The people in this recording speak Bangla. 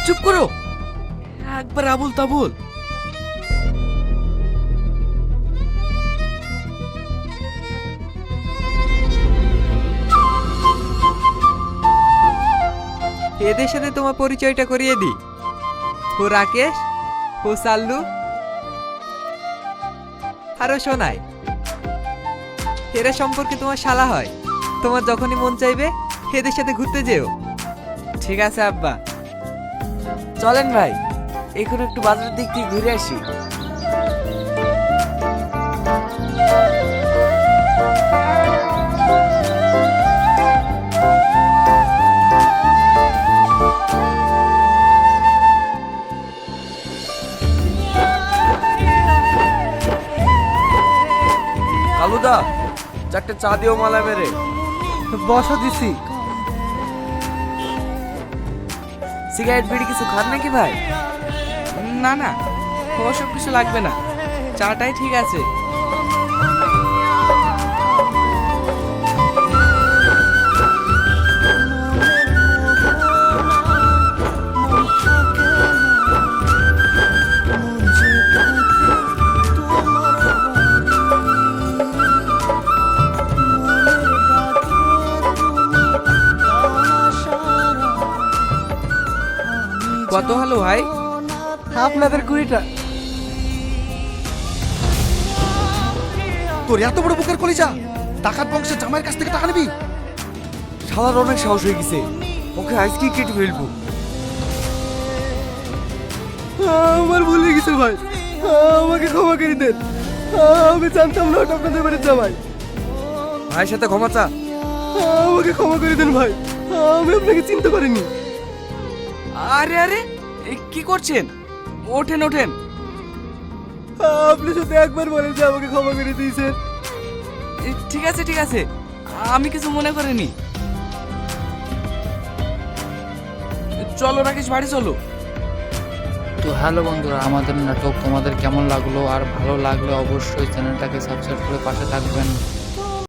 চুপ করো, একবার আবুল তাবুল। এদের সাথে তোমার পরিচয়টা করিয়ে দিই। ও রাকেশ, ও সাল্লু, আর ও সোনাই। এরা সম্পর্কে তোমার শালা হয়। তোমার যখনই মন চাইবে এদের সাথে ঘুরতে যেও। ঠিক আছে আব্বা, চলেন ভাই, এখন একটু বাজারের দিক থেকে ঘুরে আসি। কালুদা, চারটে চা দিও মালা মেরে। বসা দিছি। সিগারেট বিড়ি কিছু খান নাকি ভাই? না না, ওসব কিছু লাগবে না, চাটাই ঠিক আছে। কত হলো ভাই? আপনাদের 20টা। তোর এত বড় বুকের কলিজা, টাকার বংশের জামাইয়ের কাছ থেকে টাকা নিবি? শালার অনেক সাহস হয়ে গেছে, ওকে আজকেই কেটে ফেলবো। আমার ভুল হয়ে গেছে ভাই, আমাকে ক্ষমা করে দেন। আমি জানতাম না ওটা আপনাদের বাড়ির জামাই। ভাইয়ের সাথে ক্ষমা চা। আমাকে ক্ষমা করে দেন ভাই, আমি আপনাকে চিন্তা করিনি। আরে আরে, কি করছেন? ওঠেন ওঠেন। আপনি শুধু একবার বলেন যে আমাকে ক্ষমা করে দিয়েছেন। ঠিক আছে ঠিক আছে, আমি কিছু মনে করিনি। চলো রাকেশ, বাড়ি চলো। তো হ্যালো বন্ধুরা, আমাদের নাটক তোমাদের কেমন লাগলো, আর ভালো লাগলে অবশ্যই চ্যানেলটাকে সাবস্ক্রাইব করে পাশে থাকবেন।